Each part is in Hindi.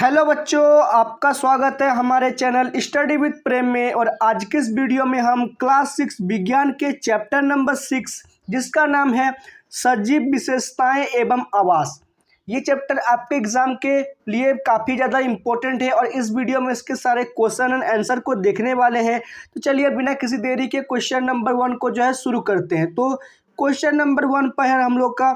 हेलो बच्चों, आपका स्वागत है हमारे चैनल स्टडी विद प्रेम में। और आज के इस वीडियो में हम क्लास 6 विज्ञान के चैप्टर नंबर 6 जिसका नाम है सजीव विशेषताएं एवं आवास, ये चैप्टर आपके एग्जाम के लिए काफ़ी ज़्यादा इम्पोर्टेंट है और इस वीडियो में इसके सारे क्वेश्चन एंड आंसर को देखने वाले हैं। तो चलिए बिना किसी देरी के क्वेश्चन नंबर 1 को जो है शुरू करते हैं। तो क्वेश्चन नंबर 1 पर है हम लोग का,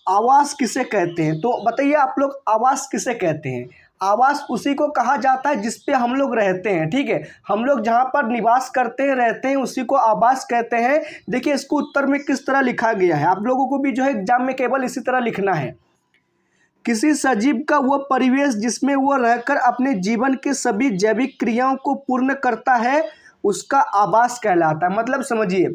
आवास किसे कहते हैं। तो बताइए आप लोग, आवास किसे कहते हैं। आवास उसी को कहा जाता है जिस पे हम लोग रहते हैं, ठीक है। हम लोग जहाँ पर निवास करते हैं, रहते हैं, उसी को आवास कहते हैं। देखिए इसको उत्तर में किस तरह लिखा गया है, आप लोगों को भी जो है एग्जाम में केवल इसी तरह लिखना है। किसी सजीव का वो परिवेश जिसमें वो रहकर अपने जीवन के सभी जैविक क्रियाओं को पूर्ण करता है, उसका आवास कहलाता है। मतलब समझिए,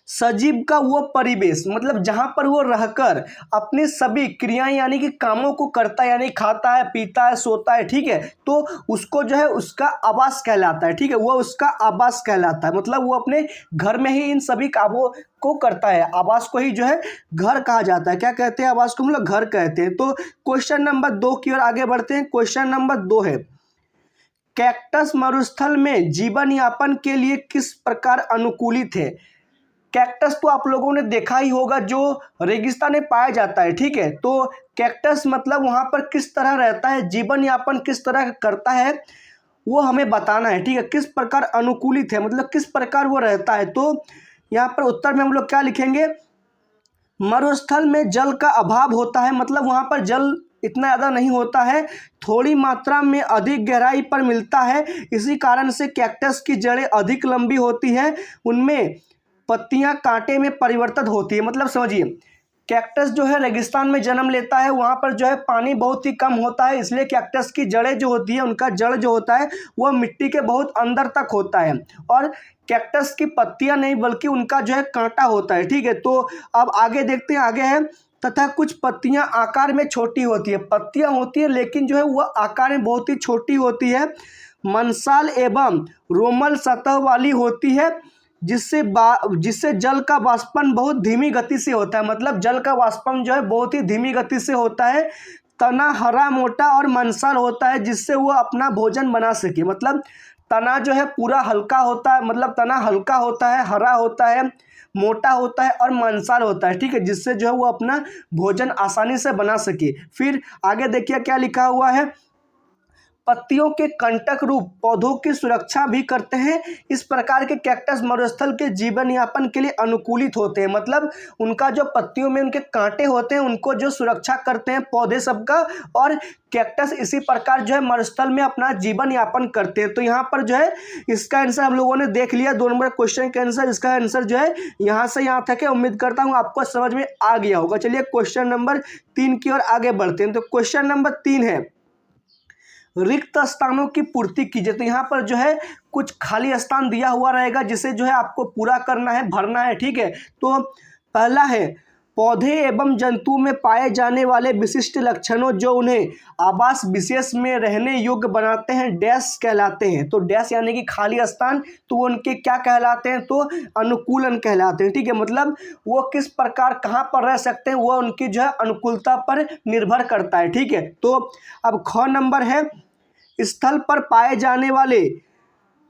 सजीव का वो परिवेश मतलब जहाँ पर वो रहकर अपने सभी क्रियाएं यानी कि कामों को करता है, यानी खाता है, पीता है, सोता है, ठीक है। तो उसको जो है उसका आवास कहलाता है, ठीक है। वो उसका आवास कहलाता है, मतलब वो अपने घर में ही इन सभी कामों को करता है। आवास को ही जो है घर कहा जाता है। क्या कहते हैं आवास को, हम लोग घर कहते हैं। तो क्वेश्चन नंबर 2 की ओर आगे बढ़ते हैं। क्वेश्चन नंबर 2 है, कैक्टस मरुस्थल में जीवन यापन के लिए किस प्रकार अनुकूलित है। कैक्टस तो आप लोगों ने देखा ही होगा, जो रेगिस्तान में पाया जाता है, ठीक है। तो कैक्टस मतलब वहाँ पर किस तरह रहता है, जीवन यापन किस तरह करता है, वो हमें बताना है, ठीक है। किस प्रकार अनुकूलित है मतलब किस प्रकार वो रहता है। तो यहाँ पर उत्तर में हम लोग क्या लिखेंगे, मरुस्थल में जल का अभाव होता है, मतलब वहाँ पर जल इतना ज़्यादा नहीं होता है, थोड़ी मात्रा में अधिक गहराई पर मिलता है। इसी कारण से कैक्टस की जड़ें अधिक लंबी होती हैं, उनमें पत्तियां कांटे में परिवर्तित होती है। मतलब समझिए, कैक्टस जो है रेगिस्तान में जन्म लेता है, वहाँ पर जो है पानी बहुत ही कम होता है, इसलिए कैक्टस की जड़ें जो होती है, उनका जड़ जो होता है वह मिट्टी के बहुत अंदर तक होता है। और कैक्टस की पत्तियां नहीं बल्कि उनका जो है कांटा होता है, ठीक है। तो अब आगे देखते हैं, आगे है, तथा कुछ पत्तियां आकार में छोटी होती है। पत्तियां होती है लेकिन जो है वह आकार में बहुत ही छोटी होती है, मंसाल एवं रोमल सतह वाली होती है, जिससे जल का वाष्पन बहुत धीमी गति से होता है। मतलब जल का वाष्पन जो है बहुत ही धीमी गति से होता है। तना हरा, मोटा और मंसाल होता है, जिससे वो अपना भोजन बना सके। मतलब तना जो है पूरा हल्का होता है, मतलब तना हल्का होता है, हरा होता है, मोटा होता है और मंसाल होता है, ठीक है, जिससे जो है वो अपना भोजन आसानी से बना सके। फिर आगे देखिए क्या लिखा हुआ है, पत्तियों के कंटक रूप पौधों की सुरक्षा भी करते हैं। इस प्रकार के कैक्टस मरुस्थल के जीवन यापन के लिए अनुकूलित होते हैं। मतलब उनका जो पत्तियों में उनके कांटे होते हैं, उनको जो सुरक्षा करते हैं पौधे सबका, और कैक्टस इसी प्रकार जो है मरुस्थल में अपना जीवन यापन करते हैं। तो यहाँ पर जो है इसका आंसर हम लोगों ने देख लिया, 2 नंबर क्वेश्चन का आंसर। इसका आंसर जो है यहाँ से यहाँ तक है। उम्मीद करता हूँ आपको समझ में आ गया होगा। चलिए क्वेश्चन नंबर 3 की ओर आगे बढ़ते हैं। तो क्वेश्चन नंबर 3 है, रिक्त स्थानों की पूर्ति कीजिए। तो यहाँ पर जो है कुछ खाली स्थान दिया हुआ रहेगा, जिसे जो है आपको पूरा करना है, भरना है, ठीक है। तो पहला है, पौधे एवं जंतु में पाए जाने वाले विशिष्ट लक्षणों जो उन्हें आवास विशेष में रहने योग्य बनाते हैं, डैश कहलाते हैं। तो डैश यानी कि खाली स्थान, तो वो उनके क्या कहलाते हैं, तो अनुकूलन कहलाते हैं, ठीक है। मतलब वो किस प्रकार कहाँ पर रह सकते हैं, वो उनकी जो है अनुकूलता पर निर्भर करता है, ठीक है। तो अब ख नंबर है, स्थल पर पाए जाने वाले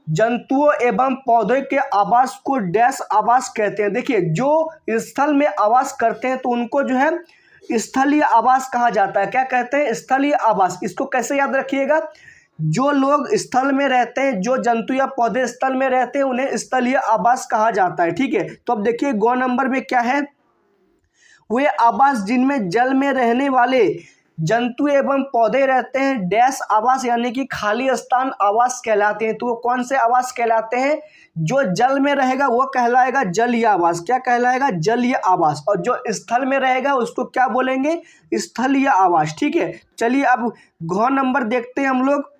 जंतुओं एवं पौधों के आवास को डैश आवास कहते हैं। देखिए जो स्थल में आवास करते हैं तो उनको जो है स्थलीय आवास कहा जाता है। क्या कहते हैं, स्थलीय आवास। इसको कैसे याद रखिएगा, जो लोग स्थल में रहते हैं, जो जंतु या पौधे स्थल में रहते हैं, उन्हें स्थलीय आवास कहा जाता है, ठीक है। तो अब देखिए गौ नंबर में क्या है, वे आवास जिनमें जल में रहने वाले जंतु एवं पौधे रहते हैं, डैश आवास यानी कि खाली स्थान आवास कहलाते हैं। तो वो कौन से आवास कहलाते हैं, जो जल में रहेगा वो कहलाएगा जलीय आवास। क्या कहलाएगा, जलीय आवास। और जो स्थल में रहेगा उसको क्या बोलेंगे, स्थलीय आवास, ठीक है। चलिए अब घ नंबर देखते हैं हम लोग,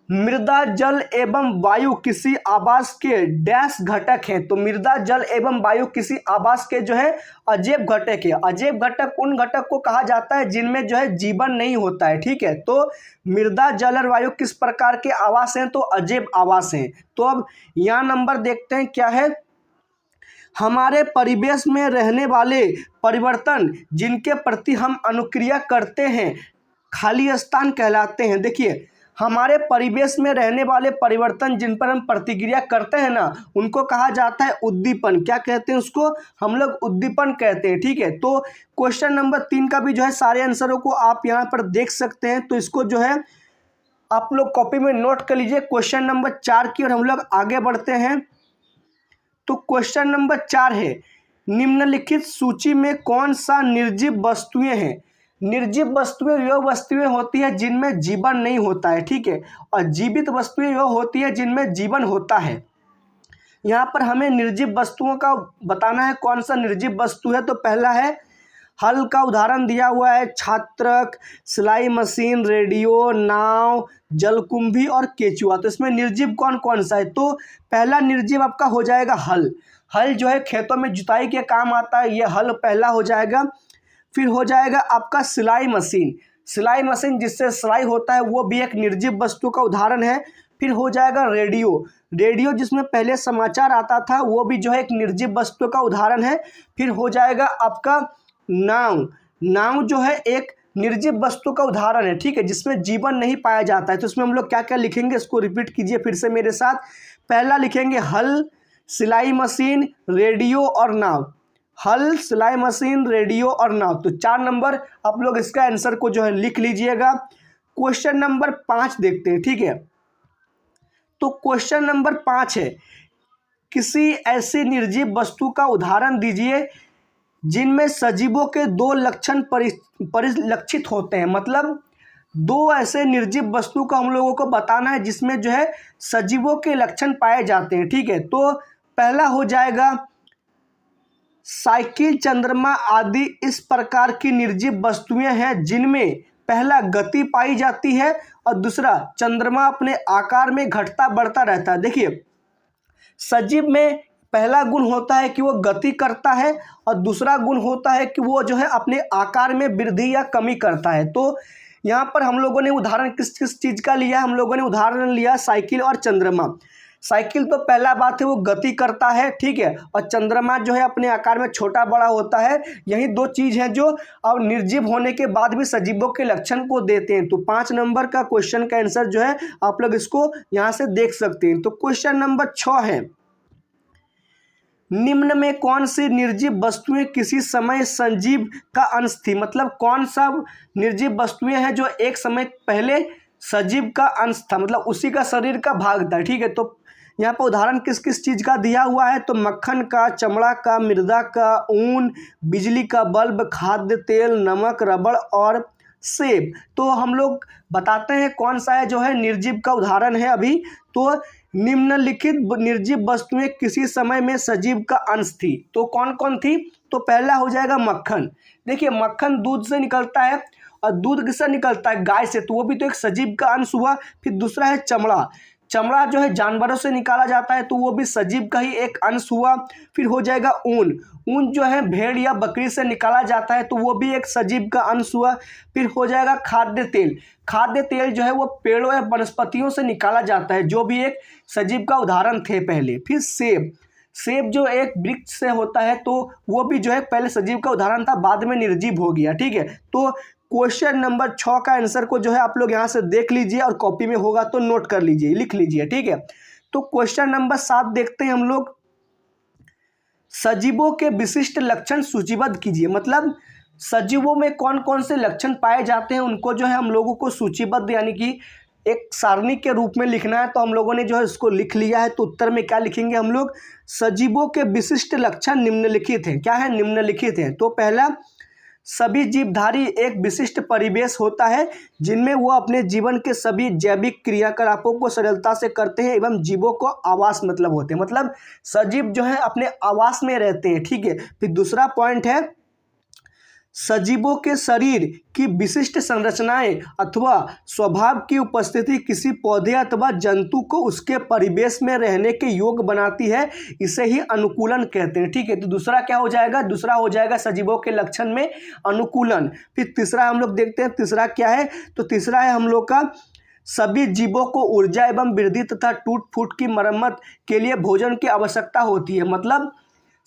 मृदा जल एवं वायु किसी आवास के डैश घटक हैं। तो मृदा जल एवं वायु किसी आवास के जो है अजैव घटक है। अजैव घटक उन घटक को कहा जाता है जिनमें जो है जीवन नहीं होता है, ठीक है। तो मृदा जल और वायु किस प्रकार के आवास हैं, तो अजैव आवास हैं। तो अब यहाँ नंबर देखते हैं क्या है, हमारे परिवेश में रहने वाले परिवर्तन जिनके प्रति हम अनुक्रिया करते हैं, खाली स्थान कहलाते हैं। देखिए, हमारे परिवेश में रहने वाले परिवर्तन जिन पर हम प्रतिक्रिया करते हैं ना, उनको कहा जाता है उद्दीपन। क्या कहते हैं उसको? हम लोग उद्दीपन कहते हैं। ठीक है, तो क्वेश्चन नंबर 3 का भी जो है सारे आंसरों को आप यहाँ पर देख सकते हैं। तो इसको जो है आप लोग कॉपी में नोट कर लीजिए क्वेश्चन नंबर 4 की, और हम लोग आगे बढ़ते हैं। तो क्वेश्चन नंबर 4 है, निम्नलिखित सूची में कौन सा निर्जीव वस्तुएं हैं? निर्जीव वस्तुएं वह वस्तुएं होती है जिनमें जीवन नहीं होता है। ठीक है, और जीवित वस्तुएं वह होती है जिनमें जीवन होता है। यहाँ पर हमें निर्जीव वस्तुओं का बताना है कौन सा निर्जीव वस्तु है। तो पहला है, हल का उदाहरण दिया हुआ है, छात्रक, सिलाई मशीन, रेडियो, नाव, जलकुंभी और केचुआ। तो इसमें निर्जीव कौन कौन सा है? तो पहला निर्जीव आपका हो जाएगा हल। हल जो है खेतों में जुताई के काम आता है, ये हल पहला हो जाएगा। फिर हो जाएगा आपका सिलाई मशीन। सिलाई मशीन जिससे सिलाई होता है वो भी एक निर्जीव वस्तु का उदाहरण है। फिर हो जाएगा रेडियो। रेडियो जिसमें पहले समाचार आता था वो भी जो है एक निर्जीव वस्तु का उदाहरण है। फिर हो जाएगा आपका नाव। नाव जो है एक निर्जीव वस्तु का उदाहरण है। ठीक है, जिसमें जीवन नहीं पाया जाता है। तो इसमें हम लोग क्या क्या लिखेंगे, इसको रिपीट कीजिए फिर से मेरे साथ। पहला लिखेंगे हल, सिलाई मशीन, रेडियो और नाव। हल, सिलाई मशीन, रेडियो और नाव। तो 4 नंबर आप लोग इसका आंसर को जो है लिख लीजिएगा। क्वेश्चन नंबर 5 देखते हैं। ठीक है, तो क्वेश्चन नंबर 5 है, किसी ऐसी निर्जीव वस्तु का उदाहरण दीजिए जिनमें सजीवों के 2 लक्षण परिलक्षित होते हैं। मतलब 2 ऐसे निर्जीव वस्तु का हम लोगों को बताना है जिसमें जो है सजीवों के लक्षण पाए जाते हैं। ठीक है, तो पहला हो जाएगा साइकिल, चंद्रमा आदि इस प्रकार की निर्जीव वस्तुएं हैं जिनमें पहला गति पाई जाती है और दूसरा चंद्रमा अपने आकार में घटता बढ़ता रहता है। देखिए, सजीव में पहला गुण होता है कि वो गति करता है और दूसरा गुण होता है कि वो जो है अपने आकार में वृद्धि या कमी करता है। तो यहाँ पर हम लोगों ने उदाहरण किस किस चीज़ का लिया? हम लोगों ने उदाहरण लिया साइकिल और चंद्रमा। साइकिल तो पहला बात है वो गति करता है। ठीक है, और चंद्रमा जो है अपने आकार में छोटा बड़ा होता है। यही 2 चीज़ हैं जो अब निर्जीव होने के बाद भी सजीवों के लक्षण को देते हैं। तो 5 नंबर का क्वेश्चन का आंसर जो है आप लोग इसको यहाँ से देख सकते हैं। तो क्वेश्चन नंबर 6 है, निम्न में कौन सी निर्जीव वस्तुएं किसी समय सजीव का अंश थी? मतलब कौन सा निर्जीव वस्तुएं हैं जो एक समय पहले सजीव का अंश था, मतलब उसी का शरीर का भाग था। ठीक है, तो यहाँ पर उदाहरण किस किस चीज़ का दिया हुआ है? तो मक्खन का, चमड़ा का, मृदा का, ऊन, बिजली का बल्ब, खाद्य तेल, नमक, रबड़ और सेब। तो हम लोग बताते हैं कौन सा है जो है निर्जीव का उदाहरण है अभी। तो निम्नलिखित निर्जीव वस्तुएं किसी समय में सजीव का अंश थी। तो कौन कौन थी? तो पहला हो जाएगा मक्खन। देखिए, मक्खन दूध से निकलता है और दूध किससे निकलता है? गाय से, तो वो भी तो एक सजीव का अंश हुआ। फिर दूसरा है चमड़ा। चमड़ा जो है जानवरों से निकाला जाता है तो वो भी सजीव का ही एक अंश हुआ। फिर हो जाएगा ऊन। ऊन जो है भेड़ या बकरी से निकाला जाता है तो वो भी एक सजीव का अंश हुआ। फिर हो जाएगा खाद्य तेल। खाद्य तेल जो है वो पेड़ों या वनस्पतियों से निकाला जाता है, जो भी एक सजीव का उदाहरण थे पहले। फिर सेब। सेब जो एक वृक्ष से होता है तो वो भी जो है पहले सजीव का उदाहरण था, बाद में निर्जीव हो गया। ठीक है, तो क्वेश्चन नंबर 6 का आंसर को जो है आप लोग यहाँ से देख लीजिए और कॉपी में होगा तो नोट कर लीजिए, लिख लीजिए। ठीक है, तो क्वेश्चन नंबर 7 देखते हैं हम लोग, सजीवों के विशिष्ट लक्षण सूचीबद्ध कीजिए। मतलब सजीवों में कौन कौन से लक्षण पाए जाते हैं उनको जो है हम लोगों को सूचीबद्ध यानी कि एक सारणी के रूप में लिखना है। तो हम लोगों ने जो है इसको लिख लिया है। तो उत्तर में क्या लिखेंगे हम लोग? सजीवों के विशिष्ट लक्षण निम्नलिखित हैं। क्या है? निम्नलिखित हैं। तो पहला, सभी जीवधारी एक विशिष्ट परिवेश होता है जिनमें वो अपने जीवन के सभी जैविक क्रियाकलापों को सरलता से करते हैं एवं जीवों को आवास मतलब होते हैं। मतलब सजीव जो है अपने आवास में रहते हैं। ठीक है, फिर दूसरा पॉइंट है, सजीवों के शरीर की विशिष्ट संरचनाएं अथवा स्वभाव की उपस्थिति किसी पौधे अथवा जंतु को उसके परिवेश में रहने के योग्य बनाती है, इसे ही अनुकूलन कहते हैं। ठीक है, तो दूसरा क्या हो जाएगा? दूसरा हो जाएगा सजीवों के लक्षण में अनुकूलन। फिर तीसरा हम लोग देखते हैं, तीसरा क्या है? तो तीसरा है हम लोग का, सभी जीवों को ऊर्जा एवं वृद्धि तथा टूट फूट की मरम्मत के लिए भोजन की आवश्यकता होती है। मतलब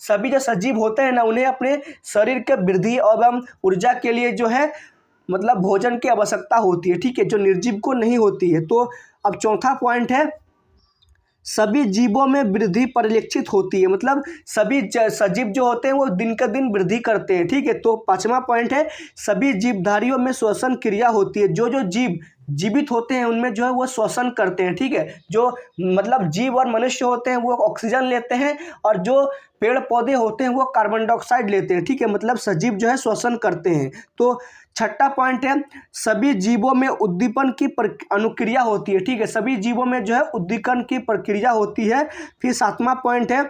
सभी जो सजीव होते हैं ना, उन्हें अपने शरीर के वृद्धि एवं ऊर्जा के लिए जो है मतलब भोजन की आवश्यकता होती है, ठीक है, जो निर्जीव को नहीं होती है। तो अब चौथा पॉइंट है सभी जीवों में वृद्धि परिलक्षित होती है, मतलब सभी सजीव जो होते हैं वो दिन का दिन वृद्धि करते हैं, ठीक है। तो पांचवा पॉइंट है सभी जीवधारियों में श्वसन क्रिया होती है, जो जो जीव जीवित होते हैं उनमें जो है वो श्वसन करते हैं, ठीक है। जो मतलब जीव और मनुष्य होते हैं वो ऑक्सीजन लेते हैं और जो पेड़ पौधे होते हैं वो कार्बन डाइऑक्साइड लेते हैं, ठीक है, मतलब सजीव जो है श्वसन करते हैं। तो छठा पॉइंट है सभी जीवों में उद्दीपन की अनुक्रिया होती है, ठीक है, सभी जीवों में जो है उद्दीपन की प्रक्रिया होती है। फिर सातवां पॉइंट है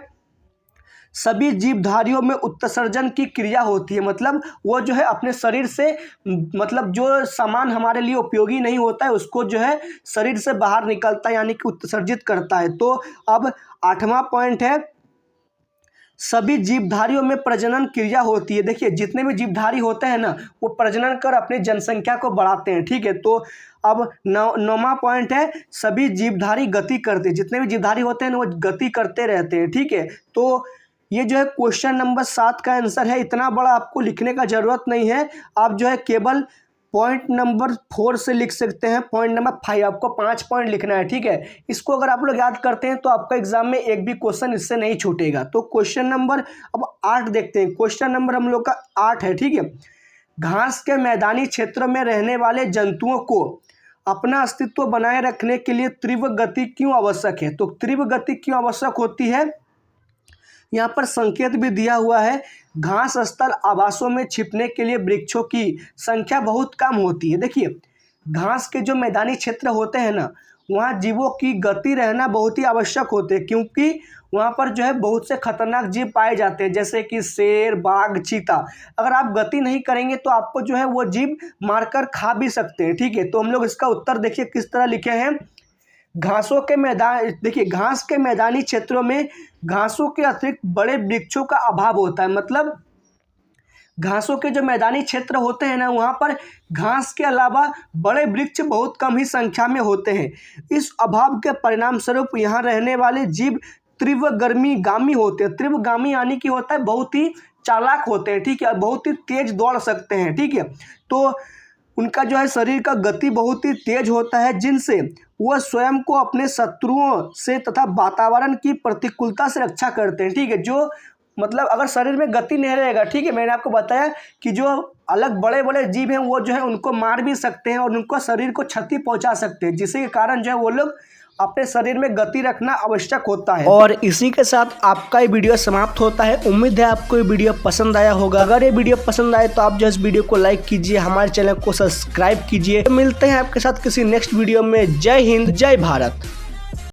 सभी जीवधारियों में उत्सर्जन की क्रिया होती है, मतलब वो जो है अपने शरीर से मतलब जो सामान हमारे लिए उपयोगी नहीं होता है उसको जो है शरीर से बाहर निकलता है, यानी कि उत्सर्जित करता है। तो अब आठवां पॉइंट है सभी जीवधारियों में प्रजनन क्रिया होती है। देखिए जितने भी जीवधारी होते हैं ना वो प्रजनन कर अपनी जनसंख्या को बढ़ाते हैं, ठीक है। तो अब नौवां पॉइंट है सभी जीवधारी गति करते हैं, जितने भी जीवधारी होते हैं ना वो गति करते रहते हैं, ठीक है। तो ये जो है क्वेश्चन नंबर 7 का आंसर है। इतना बड़ा आपको लिखने का ज़रूरत नहीं है, आप जो है केवल पॉइंट नंबर 4 से लिख सकते हैं। पॉइंट नंबर 5 आपको 5 पॉइंट लिखना है, ठीक है। इसको अगर आप लोग याद करते हैं तो आपका एग्जाम में एक भी क्वेश्चन इससे नहीं छूटेगा। तो क्वेश्चन नंबर अब 8 देखते हैं। क्वेश्चन नंबर हम लोग का 8 है, ठीक है। घास के मैदानी क्षेत्र में रहने वाले जंतुओं को अपना अस्तित्व बनाए रखने के लिए तीव्र गति क्यों आवश्यक है? तो तीव्र गति क्यों आवश्यक होती है यहाँ पर संकेत भी दिया हुआ है। घास स्थल आवासों में छिपने के लिए वृक्षों की संख्या बहुत कम होती है। देखिए घास के जो मैदानी क्षेत्र होते हैं ना वहाँ जीवों की गति रहना बहुत ही आवश्यक होते हैं, क्योंकि वहाँ पर जो है बहुत से खतरनाक जीव पाए जाते हैं, जैसे कि शेर, बाघ, चीता। अगर आप गति नहीं करेंगे तो आपको जो है वो जीव मारकर खा भी सकते हैं, ठीक है। तो हम लोग इसका उत्तर देखिए किस तरह लिखे हैं। घासों के मैदान, देखिए घास के मैदानी क्षेत्रों में घासों के अतिरिक्त बड़े वृक्षों का अभाव होता है, मतलब घासों के जो मैदानी क्षेत्र होते हैं ना वहाँ पर घास के अलावा बड़े वृक्ष बहुत कम ही संख्या में होते हैं। इस अभाव के परिणाम स्वरूप यहाँ रहने वाले जीव तीव्र गर्मीगामी होते हैं। तीव्रगामी यानी कि होता है बहुत ही चालाक होते हैं, ठीक है, बहुत ही तेज दौड़ सकते हैं, ठीक है। तो उनका जो है शरीर का गति बहुत ही तेज होता है, जिनसे वह स्वयं को अपने शत्रुओं से तथा वातावरण की प्रतिकूलता से रक्षा करते हैं, ठीक है। जो मतलब अगर शरीर में गति नहीं रहेगा, ठीक है, मैंने आपको बताया कि जो अलग बड़े बड़े जीव हैं वो जो है उनको मार भी सकते हैं और उनको शरीर को क्षति पहुंचा सकते हैं, जिसके कारण जो है वो लोग अपने शरीर में गति रखना आवश्यक होता है। और इसी के साथ आपका ये वीडियो समाप्त होता है। उम्मीद है आपको ये वीडियो पसंद आया होगा। अगर ये वीडियो पसंद आए तो आप जो इस वीडियो को लाइक कीजिए, हमारे चैनल को सब्सक्राइब कीजिए। मिलते हैं आपके साथ किसी नेक्स्ट वीडियो में। जय हिंद, जय भारत।